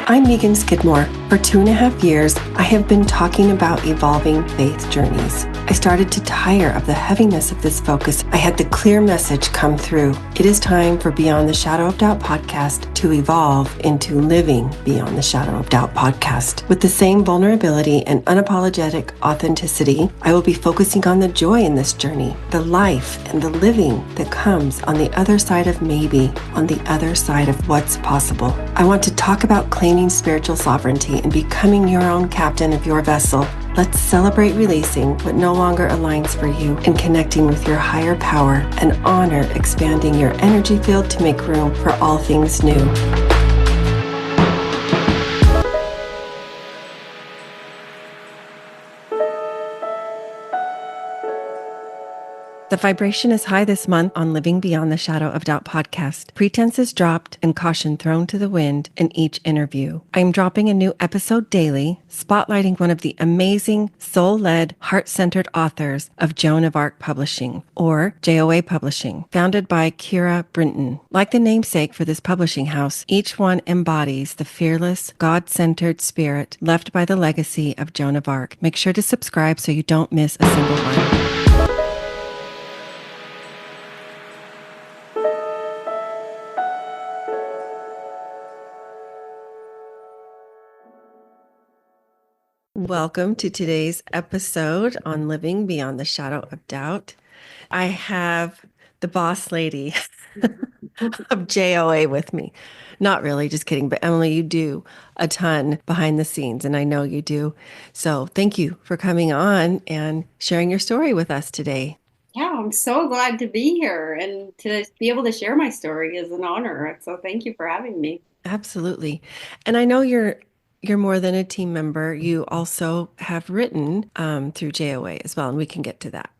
I'm Megan Skidmore. For 2.5 years, I have been talking about evolving faith journeys. I started to tire of the heaviness of this focus. I had the clear message come through. It is time for Beyond the Shadow of Doubt podcast to evolve into Living Beyond the Shadow of Doubt podcast. With the same vulnerability and unapologetic authenticity, I will be focusing on the joy in this journey, the life and the living that comes on the other side of maybe, on the other side of what's possible. I want to talk about claiming spiritual sovereignty and becoming your own captain of your vessel. Let's celebrate releasing what no longer aligns for you and connecting with your higher power and honor expanding your energy field to make room for all things new. The vibration is high this month on Living Beyond the Shadow of Doubt podcast. Pretense is dropped and caution thrown to the wind in each interview. I am dropping a new episode daily, spotlighting one of the amazing, soul-led, heart-centered authors of Joan of Arc Publishing, or JOA Publishing, founded by Kira Brinton. Like the namesake for this publishing house, each one embodies the fearless, God-centered spirit left by the legacy of Joan of Arc. Make sure to subscribe so you don't miss a single one. Welcome to today's episode on Living Beyond the Shadow of Doubt. I have the boss lady of JOA with me. Not really, just kidding. But Emily, you do a ton behind the scenes, and I know you do. So thank you for coming on and sharing your story with us today. Yeah, I'm so glad to be here, and to be able to share my story is an honor. So thank you for having me. Absolutely. And I know you're more than a team member. You also have written through JOA as well, and we can get to that.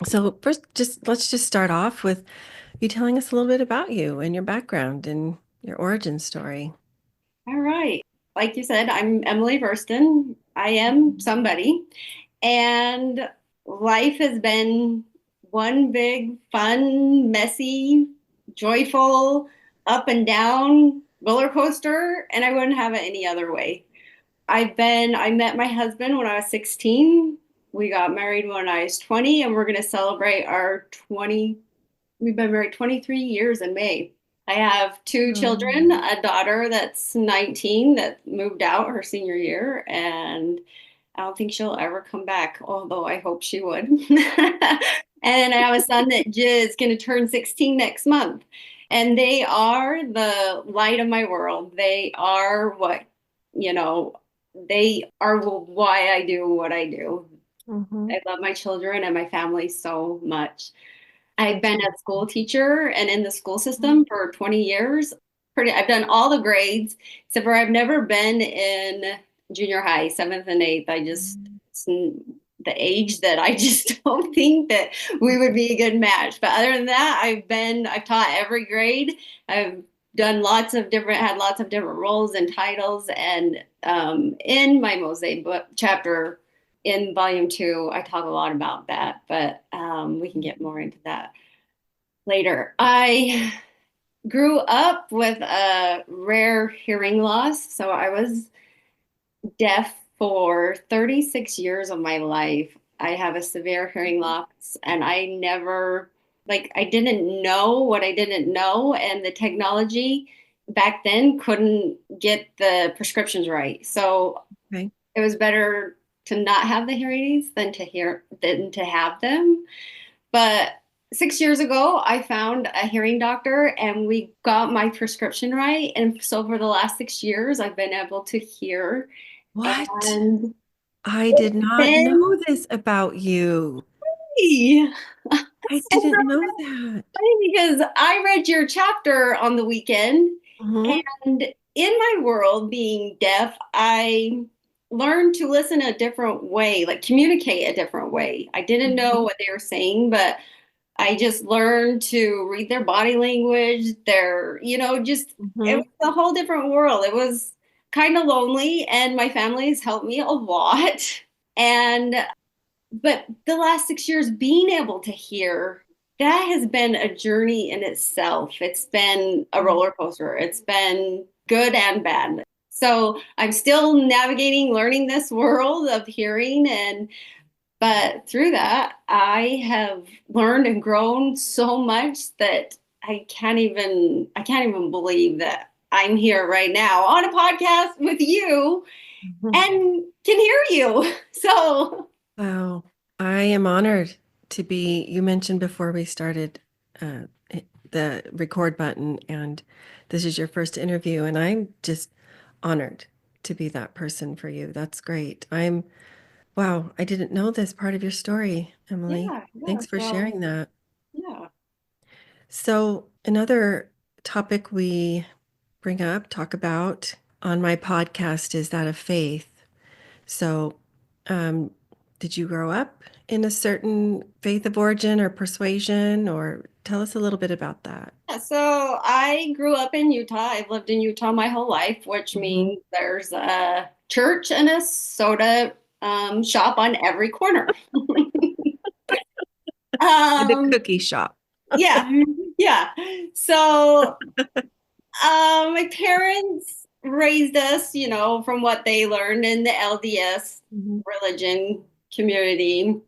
So first, let's just start off with you telling us a little bit about you and your background and your origin story. All right. Like you said, I'm Emily Burraston. I am somebody, and life has been one big, fun, messy, joyful, up and down roller coaster, and I wouldn't have it any other way. I met my husband when I was 16. We got married when I was 20, and we're going to celebrate we've been married 23 years in May. I have two children, a daughter that's 19 that moved out her senior year, and I don't think she'll ever come back, although I hope she would. And I have a son that is going to turn 16 next month. And they are the light of my world. They are they are why I do what I do. Mm-hmm. I love my children and my family so much. I've been a school teacher and in the school system for 20 years. I've done all the grades, except for I've never been in junior high, 7th and 8th. It's the age that I just don't think that we would be a good match. But other than that, I've taught every grade. I've had lots of different roles and titles. And in my MOSAI book chapter in volume 2, I talk a lot about that, but we can get more into that later. I grew up with a rare hearing loss, so I was deaf for 36 years of my life. I have a severe hearing loss, and I didn't know what I didn't know, and the technology back then couldn't get the prescriptions right. So Okay. it was better to not have the hearing aids than to have them. But 6 years ago, I found a hearing doctor and we got my prescription right. And so for the last 6 years, I've been able to hear. What? And I did it's not been know this about you. funny. I So didn't know that. funny because I read your chapter on the weekend, Mm-hmm. and in my world, being deaf, I learned to listen a different way, like communicate a different way. I didn't know what they were saying, but I just learned to read their body language, it Mm-hmm. was a whole different world. It was kind of lonely, and my family's helped me a lot. And but the last 6 years being able to hear, that has been a journey in itself. It's been a roller coaster. It's been good and bad. So I'm still navigating, learning this world of hearing, but through that, I have learned and grown so much that I can't even believe that I'm here right now on a podcast with you Mhm. and can hear you. So Wow. I am honored to be, you mentioned before we started uh, the record button, and this is your first interview, and I'm just honored to be that person for you. That's great. Wow, I didn't know this part of your story, Emily. yeah, yeah. Thanks for So sharing that. yeah. So, another topic we talk about on my podcast is that of faith. So, um, did you grow up in a certain faith of origin or persuasion, or tell us a little bit about that? Yeah, so I grew up in Utah. I've lived in Utah my whole life, which Hmm. means there's a church and a soda shop on every corner. And a Um, cookie shop. yeah, yeah. So my parents raised us, from what they learned in the LDS Hmm. religion community.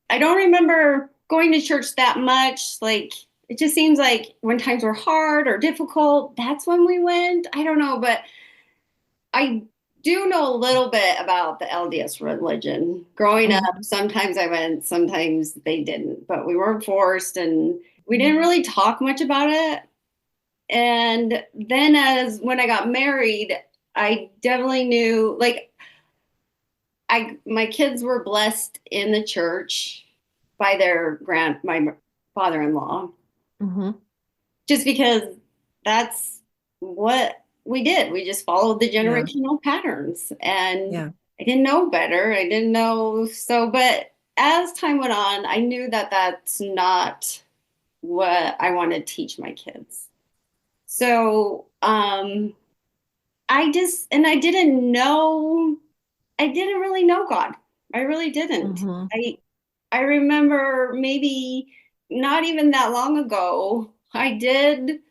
I don't remember going to church that much. Like, it just seems like when times were hard or difficult, that's when we went. I don't know, but I do know a little bit about the LDS religion. Growing up, Hmm. sometimes I went, sometimes they didn't, but we weren't forced and we didn't really talk much about it. And then as when I got married, I definitely knew like I my kids were blessed in the church by my father-in-law Hmm. just because that's what we did. We just followed the Yeah, generational patterns and yeah. I didn't know better. I didn't know so but as time went on, I knew that that's not what I want to teach my kids. So, I didn't really know God. I really didn't. Hmm. I remember maybe not even that long ago, I did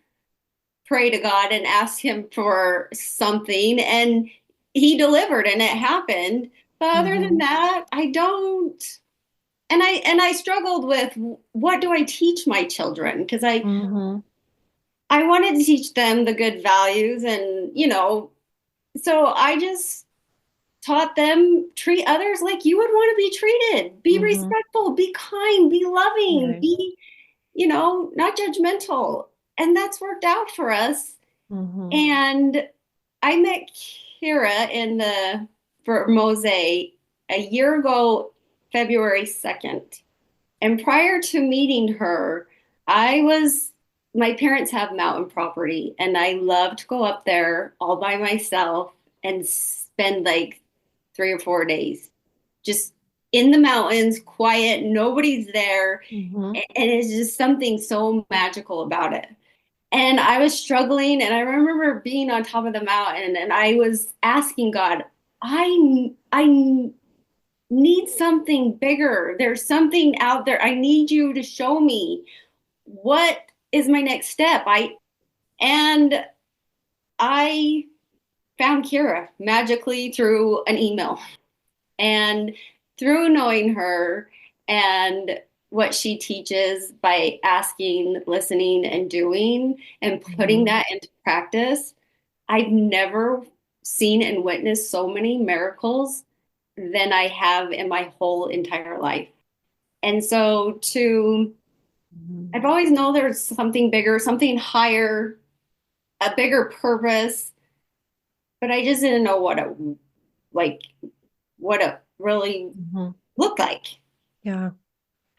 pray to God and ask him for something and he delivered and it happened. But other than Hmm. that, I don't and I struggled with what do I teach my children? Because Hmm. I wanted to teach them the good values and so I just taught them treat others like you would want to be treated. Be Hmm. respectful, be kind, be loving, Right. be, not judgmental. And that's worked out for us. Hmm. And I met Kira for MOSAI a year ago, February 2nd. And prior to meeting her, I was, my parents have mountain property, and I love to go up there all by myself and spend like 3 or 4 days just in the mountains, quiet, nobody's there. Hmm. And it's just something so magical about it. And I was struggling, and I remember being on top of the mountain, and I was asking God, I need something bigger. There's something out there. I need you to show me what is my next step. And I found Kira magically through an email and through knowing her and what she teaches by asking, listening, and doing and putting Hmm. that into practice. I've never seen and witnessed so many miracles than I have in my whole entire life. And so I've always known there's something bigger, something higher, a bigger purpose, but I just didn't know like what it really Hmm. looked like. Yeah.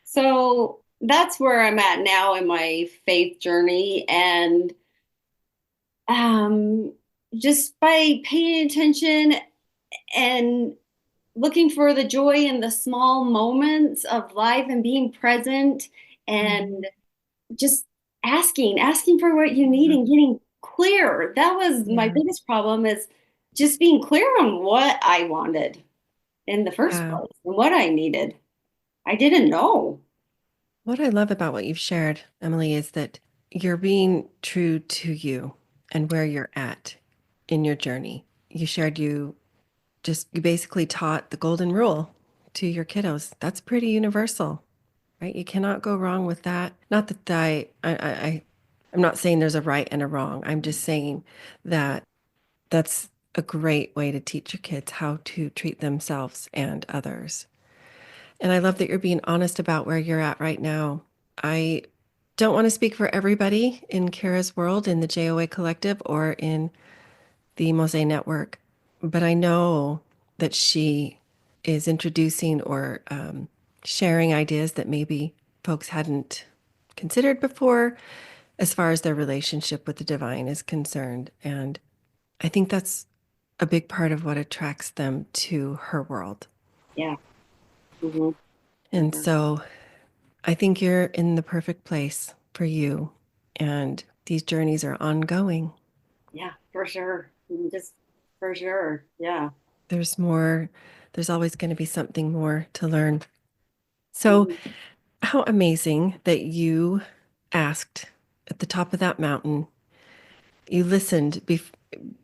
So that's where I'm at now in my faith journey. And um, just by paying attention and looking for the joy in the small moments of life and being present Hmm. and just asking for what you need Yeah. and getting clear. That was my Yeah. biggest problem is just being clear on what I wanted in the first Yeah. place and what I needed. I didn't know. What I love about what you've shared, Emily, is that you're being true to you and where you're at in your journey. you shared you basically taught the golden rule to your kiddos. That's pretty universal, right? You cannot go wrong with that. Not that I'm not saying there's a right and a wrong. I'm just saying that that's a great way to teach your kids how to treat themselves and others. And I love that you're being honest about where you're at right now. I don't want to speak for everybody in Kara's world, in the JOA Collective, or in the MOSAI Network, but I know that she is introducing or sharing ideas that maybe folks hadn't considered before as far as their relationship with the divine is concerned. And I think that's a big part of what attracts them to her world. Yeah. Hmm. And so I think you're in the perfect place for you. And these journeys are ongoing. Yeah, for sure. Just for sure. Yeah. There's more, there's always going to be something more to learn. So, Mhm. how amazing that you asked at the top of that mountain. You listened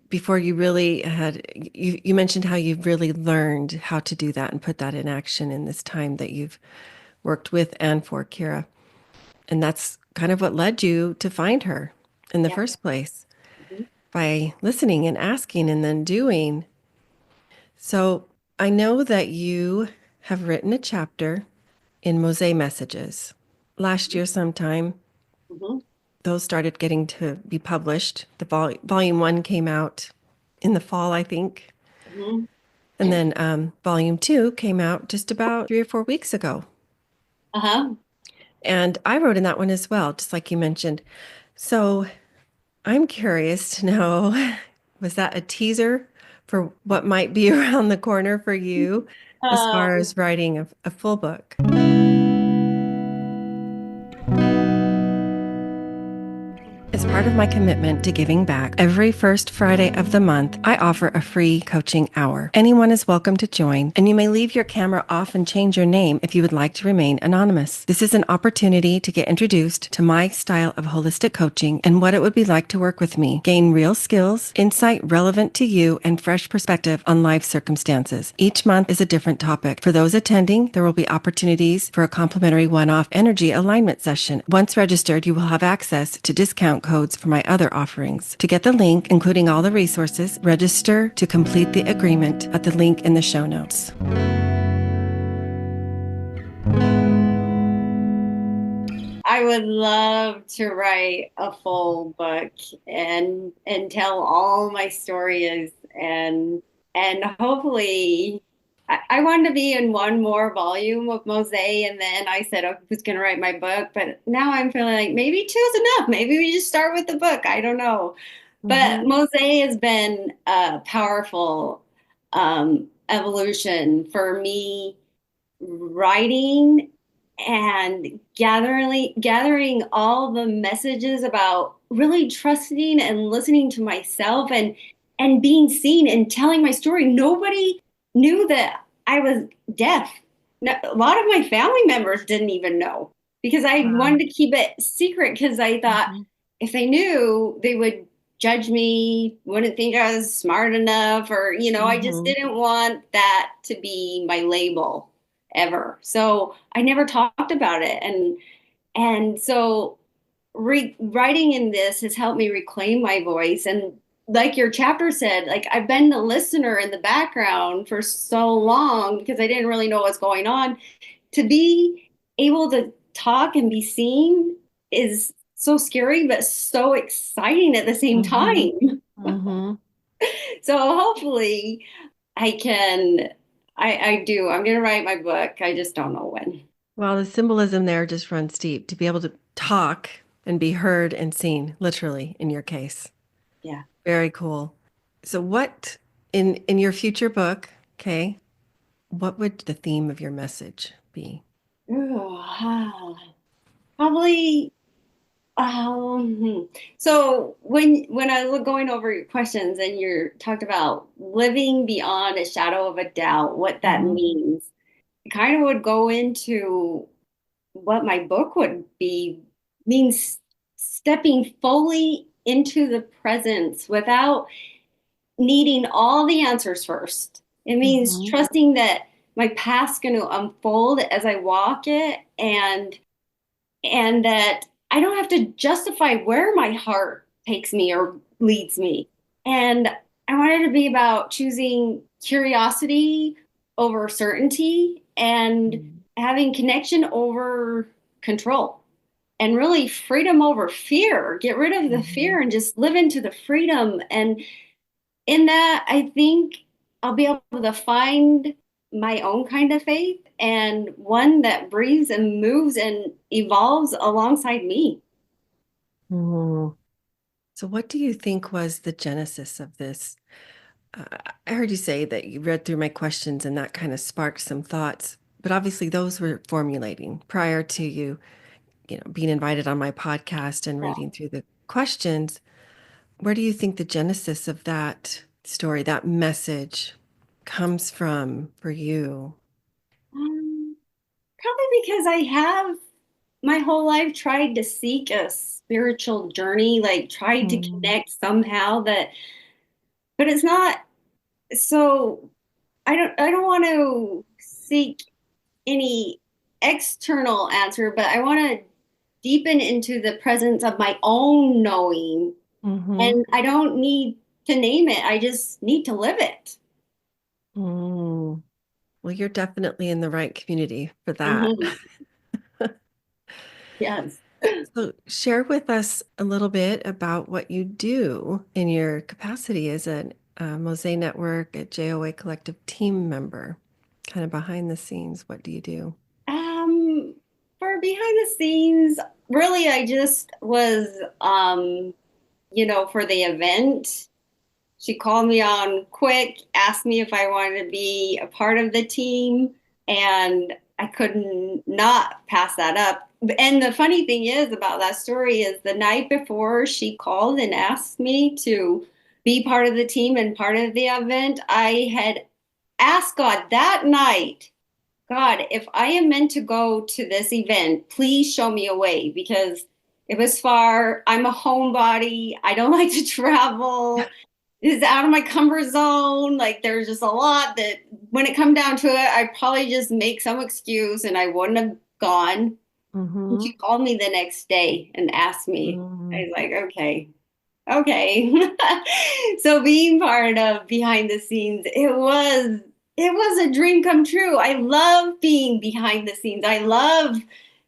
before you really had, you mentioned how you've really learned how to do that and put that in action in this time that you've worked with and for Kira. And that's kind of what led you to find her in the Yeah. first place, Hmm. by listening and asking and then doing. So I know that you have written a chapter in MOSAI Messages last year sometime. Hmm. Those started getting to be published. The volume one came out in the fall, I think. Hmm. And then volume two came out just about 3 or 4 weeks ago. Uh-huh. And I wrote in that one as well, just like you mentioned. So I'm curious to know, was that a teaser for what might be around the corner for you as far Um, as writing a full book? As part of my commitment to giving back, every first Friday of the month, I offer a free coaching hour. Anyone is welcome to join, and you may leave your camera off and change your name if you would like to remain anonymous. This is an opportunity to get introduced to my style of holistic coaching and what it would be like to work with me. Gain real skills, insight relevant to you, and fresh perspective on life circumstances. Each month is a different topic. For those attending, there will be opportunities for a complimentary one-off energy alignment session. Once registered, you will have access to discount codes for my other offerings. To get the link, including all the resources, register to complete the agreement at the link in the show notes. I would love to write a full book and tell all my stories and hopefully I wanted to be in one more volume of Mosaic, and then I said, "Oh, who's going to write my book?" But now I'm feeling like maybe two is enough. Maybe we just start with the book. I don't know. But Mm-hmm. Mosaic has been a powerful evolution for me, writing and gathering all the messages about really trusting and listening to myself and being seen and telling my story. Nobody knew that I was deaf. A lot of my family members didn't even know because I Wow. wanted to keep it secret because I thought Mm-hmm. if they knew, they would judge me, wouldn't think I was smart enough, or, I just Mm-hmm. didn't want that to be my label ever. So I never talked about it. And so writing in this has helped me reclaim my voice. And like your chapter said, like I've been the listener in the background for so long because I didn't really know what's going on. To be able to talk and be seen is so scary, but so exciting at the same Mm-hmm. time. Mm-hmm. So hopefully I can, I do. I'm going to write my book. I just don't know when. Well, the symbolism there just runs deep to be able to talk and be heard and seen, literally, in your case. Yeah. Very cool. So what in your future book, okay, what would the theme of your message be? Ooh, probably. So when I was going over your questions and you talked about living beyond a shadow of a doubt, what that Mm-hmm. means, it kind of would go into what my book would be, means stepping fully into the presence without needing all the answers first. It means Mm-hmm. trusting that my path's going to unfold as I walk it, and that I don't have to justify where my heart takes me or leads me. And I wanted to be about choosing curiosity over certainty and having connection over control and really freedom over fear. Get rid of the Mm-hmm. fear and just live into the freedom. And in that, I think I'll be able to find my own kind of faith and one that breathes and moves and evolves alongside me. Mm. So, what do you think was the genesis of this? Uh, I heard you say that you read through my questions and that kind of sparked some thoughts, but obviously those were formulating prior to you being invited on my podcast and Yeah. reading through the questions. Where do you think the genesis of that story, that message comes from for you? Um, Probably because I have my whole life tried to seek a spiritual journey, like tried to Mm, connect somehow but it's not so I don't want to seek any external answer, but I want to deepen into the presence of my own knowing. mm-hmm. And I don't need to name it, I just need to live it. Mm. Well, you're definitely in the right community for that. Mhm. Yes. So, share with us a little bit about what you do in your capacity as a MOSAI Network, a JOA Collective team member, kind of behind the scenes. What do you do? Um, for behind the scenes, really, I just was, for the event. She called me on quick, asked me if I wanted to be a part of the team, and I couldn't not pass that up. And the funny thing is about that story is the night before she called and asked me to be part of the team and part of the event, I had asked God that night, God, if I am meant to go to this event, please show me a way because it was far. I'm a homebody. I don't like to travel. It's out of my comfort zone. Like there's just a lot that when it come down to it, I'd probably just make some excuse and I wouldn't have gone. And Mm-hmm. she called me the next day and asked me. I Mm, was like, okay, okay. So being part of behind the scenes, it was a dream come true. I love being behind the scenes. I love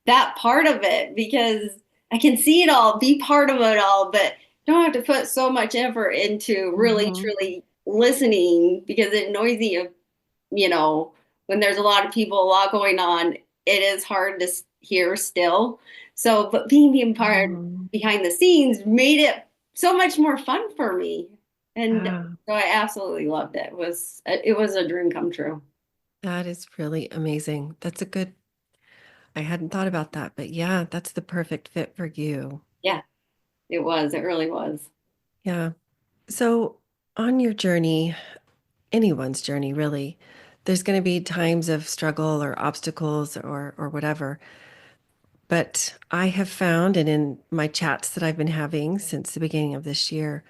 that part of it because I can see it all, be part of it all, but don't have to put so much effort into really mhm, truly listening because it's noisy of, you know, when there's a lot of people, a lot going on, it is hard to hear still. So, but being part mhm. behind the scenes made it so much more fun for me. And Yeah, so I absolutely loved it. It was a dream come true. that is really amazing. I hadn't thought about that, but yeah, that's the perfect fit for you. Yeah, it was. It really was. Yeah. So, on your journey, anyone's journey really, there's going to be times of struggle or obstacles or whatever. But I have found, and in my chats that I've been having since the beginning of this year,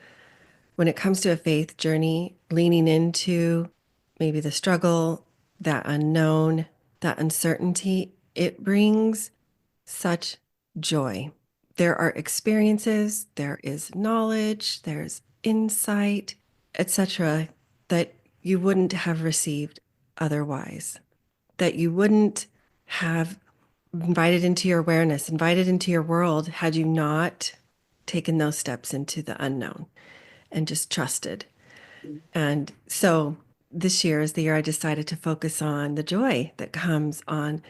when it comes to a faith journey, leaning into maybe the struggle, that unknown, that uncertainty, it brings such joy. There are experiences, there is knowledge, there's insight, etc., that you wouldn't have received otherwise, that you wouldn't have invited into your awareness, invited into your world had you not taken those steps into the unknown and just trusted. And so this year is the year I decided to focus on the joy that comes on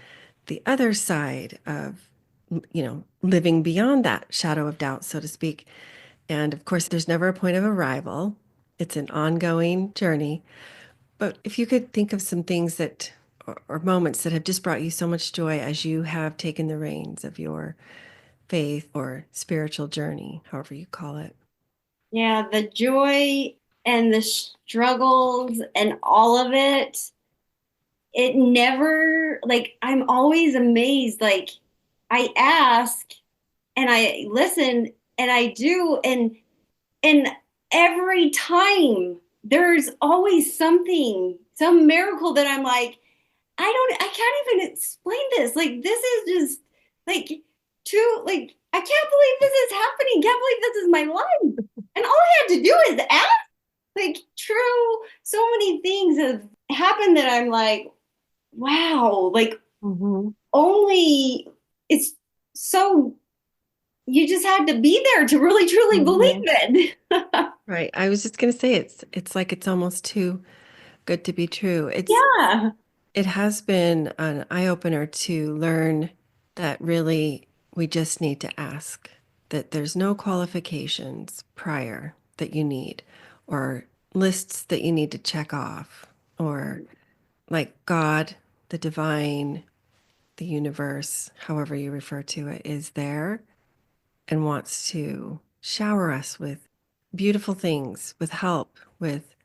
the other side of, living beyond that shadow of doubt, so to speak. And of course, there's never a point of arrival. It's an ongoing journey. But if you could think of some things or moments that have just brought you so much joy as you have taken the reins of your faith or spiritual journey, however you call it. Yeah, the joy and the struggles and all of it, it never, like, I'm always amazed. Like, I ask and I listen and I do. And every time there's always something, some miracle that I'm like, I can't even explain this. Like, this is just like too, like, I can't believe this is happening. Can't believe this is my life. And all I had to do is ask. Like, true, so many things have happened that I'm like, wow, like, Mhm. only it's so you just had to be there to really truly believe Mhm. it. Right. I was just going to say it's like it's almost too good to be true. Yeah. It has been an eye-opener to learn that really we just need to ask, that there's no qualifications prior that you need, or lists that you need to check off, or like God, the divine, the universe, however you refer to it, is there and wants to shower us with beautiful things, with help, with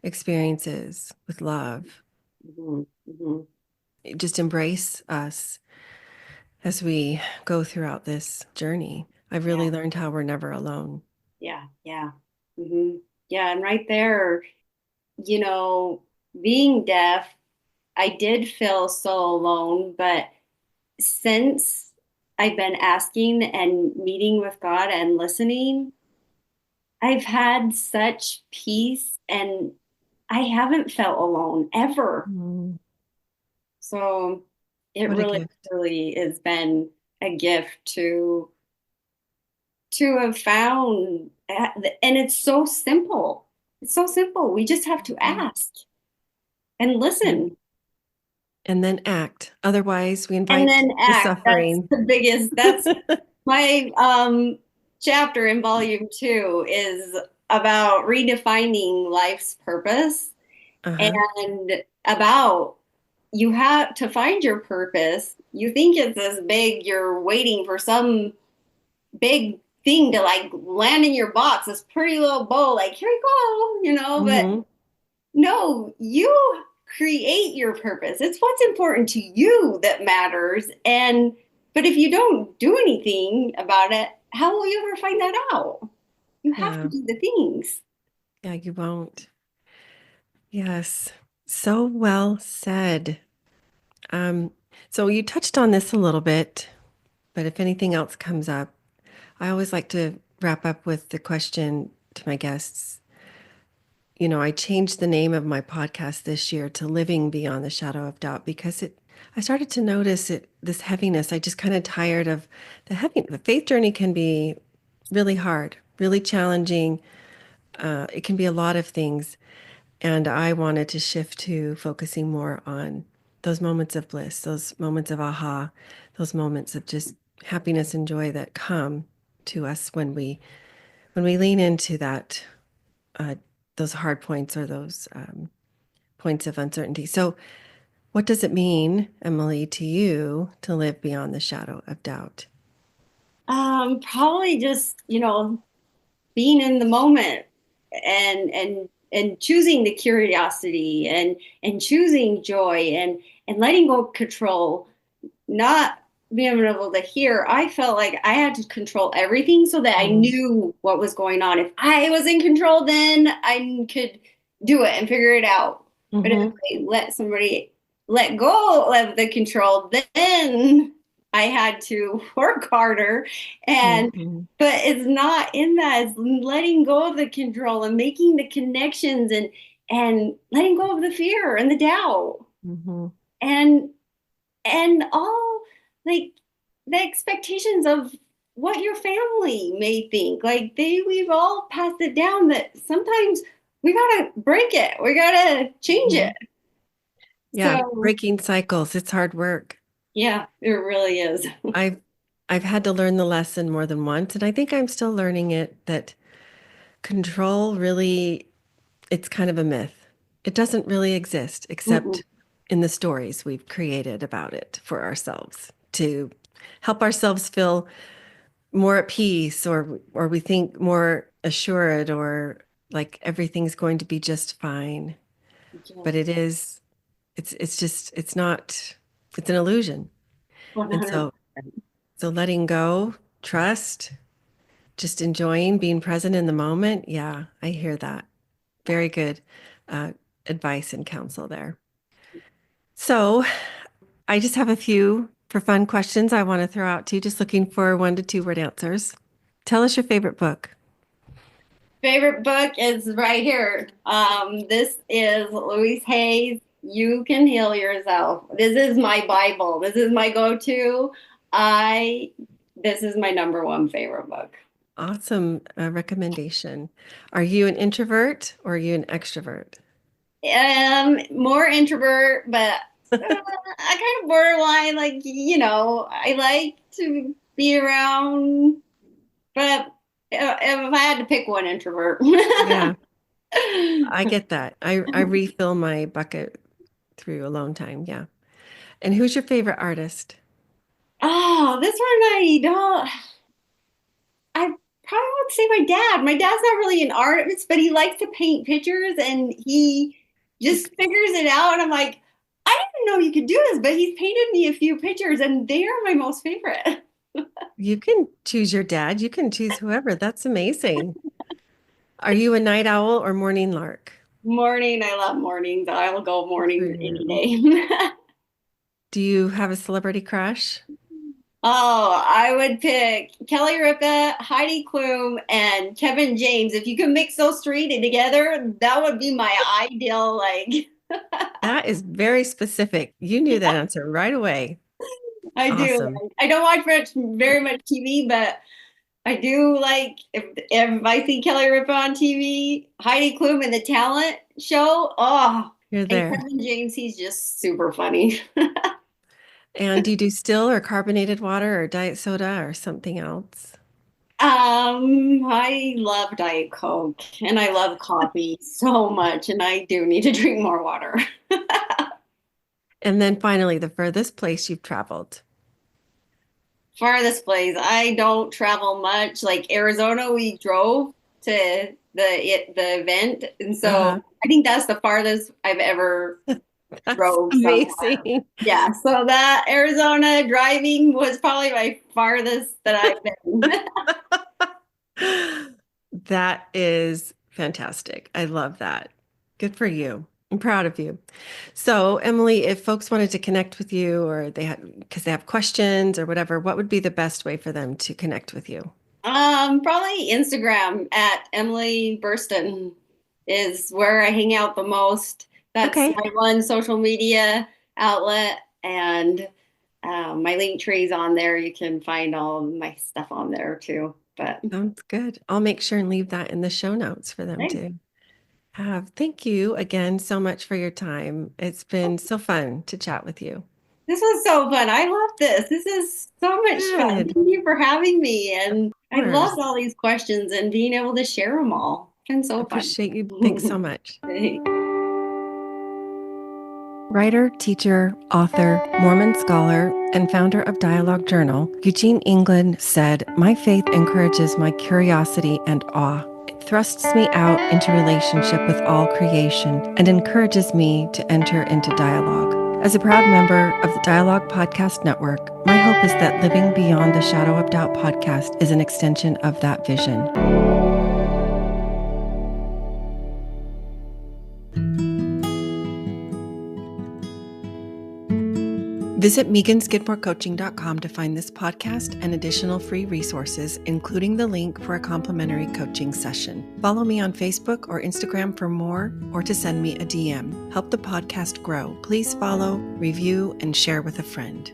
experiences, with love. Mhm, mhm. Just embrace us as we go throughout this journey. I've Yeah, really learned how we're never alone. yeah, yeah. Yeah, and right there, you know, being deaf, I did feel so alone, but since I've been asking and meeting with God and listening, I've had such peace and I haven't felt alone ever. Mm, So it what a really, gift. really has been a gift to have found, and it's so simple. It's so simple. We just have to Mhm. ask and And, listen and then act. Otherwise, we and invite then the act. That's suffering. the biggest, that's my chapter in volume 2 is about redefining life's purpose Uh-huh. and about you have to find your purpose. You think it's this big, you're waiting for some big thing to like land in your box, this pretty little bow, like, here you go, but Hmm. no, you create your purpose. It's what's important to you that matters. But if you don't do anything about it, how will you ever find that out? You have to Yeah. do the things. Yeah, you won't. Yes. So well said. Um, so you touched on this a little bit, but if anything else comes up, I always like to wrap up with the question to my guests. I changed the name of my podcast this year to Living Beyond the Shadow of Doubt because I started to notice this heaviness. I just kind of tired of the heavy. The faith journey can be really hard, really challenging. It can be a lot of things. And I wanted to shift to focusing more on those moments of bliss, those moments of aha, those moments of just happiness and joy that come to us when we lean into that uh, those hard points or those points of uncertainty. So, what does it mean, Emily, to you to live beyond the shadow of doubt? Probably just, being in the moment and choosing the curiosity and choosing joy and letting go of control, not being able to hear. I felt like I had to control everything so that I knew what was going on. If I was in control, then I could do it and figure it out. But if Mm-hmm. I let somebody let go of the control, then I had to work harder. And Mm-hmm. but it's not in that. It's letting go of the control and making the connections and letting go of the fear and the doubt Mm-hmm. and all like the expectations of what your family may think. Like we've all passed it down that sometimes we gotta break it. We gotta change Mm-hmm. it. Yeah, So breaking cycles. It's hard work. yeah, it really is. I've I've had to learn the lesson more than once, and I think I'm still learning it that control really it's kind of a myth. It doesn't really exist Mm-mm. except in the stories we've created about it for ourselves to help ourselves feel more at peace or we think more assured or like everything's going to be just fine. But Just it's just it's not it's an illusion. And 100%. so letting go, trust, just enjoying being present in the moment. Yeah, I hear that. Very good advice and counsel there. So I just have a few for fun questions I want to throw out to you, just looking for 1 to 2 word answers. Tell us your favorite book. Favorite book is right here. This is Louise Hay's You Can Heal Yourself. This is my Bible. This is my go-to. This is my number one favorite book. Awesome recommendation. Are you an introvert or are you an extrovert? More introvert, but I kind of borderline, like, I like to be around, but if I had to pick one, introvert. Yeah, I get that. I refill my bucket through alone time. Yeah. And who's your favorite artist? Oh, this one I probably would say my dad. My dad's not really an artist, but he likes to paint pictures and he just figures it out. And I'm like, I didn't know you could do this, but he's painted me a few pictures and they are my most favorite. You can choose your dad. You can choose whoever. That's amazing. Are you a night owl or morning lark? Morning, I love mornings. I'll go Good for mornings any you. day. Do you have a celebrity crush? Oh, I would pick Kelly Ripa, Heidi Klum, and Kevin James. If you can mix those three together, that would be my ideal, like. That is very specific. You knew that answer right away. I do. Awesome. I don't watch very much TV, but I do like if I see Kelly Ripa on TV, Heidi Klum in the talent show. Oh, You're and there. Kevin James, he's just super funny. And do you do still or carbonated water or diet soda or something else? I love Diet Coke and I love coffee so much, and I do need to drink more water. And then finally, the furthest place you've traveled. Farthest place, I don't travel much. Like Arizona, we drove to the event, and Uh-huh. so I think that's the farthest I've ever That's drove somewhere. amazing. Yeah, so that Arizona driving was probably my farthest that I've been. That is fantastic. I love that. Good for you. I'm proud of you. So, Emily, if folks wanted to connect with you or they had, because they have questions or whatever, what would be the best way for them to connect with you? Probably Instagram at Emily Burraston is where I hang out the most. That's Okay. my one social media outlet, and my link tree's on there. You can find all of my stuff on there too. But Sounds good. I'll make sure and leave that in the show notes for them thanks. to have. Thank you again so much for your time. It's been so fun to chat with you. This was so fun. I love this. This is so much fun. Good. Thank you for having me. Of And I loved course. all these questions and being able to share them all. It's been so fun. Appreciate you. Thanks so much. Thanks. Writer, teacher, author, Mormon scholar, and founder of Dialogue Journal, Eugene England said, "My faith encourages my curiosity and awe. It thrusts me out into relationship with all creation and encourages me to enter into dialogue." As a proud member of the Dialogue Podcast Network, my hope is that Living Beyond the Shadow of Doubt podcast is an extension of that vision. Visit meganskidmorecoaching.com to find this podcast and additional free resources, including the link for a complimentary coaching session. Follow me on Facebook or Instagram for more, or to send me a DM. Help the podcast grow. Please follow, review, and share with a friend.